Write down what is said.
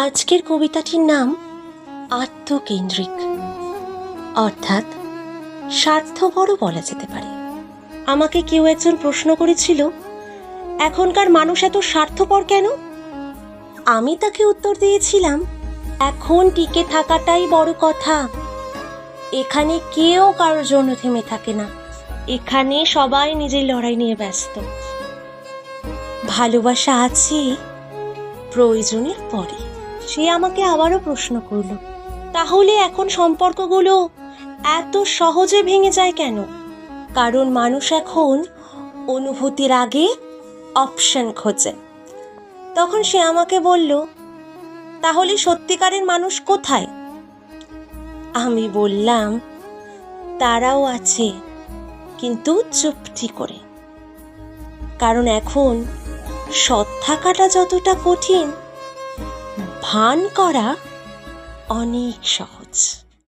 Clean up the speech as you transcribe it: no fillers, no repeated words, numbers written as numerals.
আজকের কবিতাটির নাম আত্মকেন্দ্রিক, অর্থাৎ স্বার্থপরও বলা যেতে পারে। আমাকে কেউ একজন প্রশ্ন করেছিল, এখনকার মানুষ এত স্বার্থপর কেন? আমি তাকে উত্তর দিয়েছিলাম, এখন টিকে থাকাটাই বড় কথা। এখানে কেউ কারোর জন্য থেমে থাকে না, এখানে সবাই নিজের লড়াই নিয়ে ব্যস্ত। ভালোবাসা আছে প্রয়োজনের পরে। সে আমাকে আবারও প্রশ্ন করল, তাহলে এখন সম্পর্কগুলো এত সহজে ভেঙে যায় কেন? কারণ মানুষ এখন অনুভূতির আগে অপশন খোঁজে। তখন সে আমাকে বলল, তাহলে সত্যিকারের মানুষ কোথায়? আমি বললাম, তারাও আছে, কিন্তু চুপটি করে। কারণ এখন সৎ থাকাটা যতটা কঠিন, ভান করা অনেক সহজ।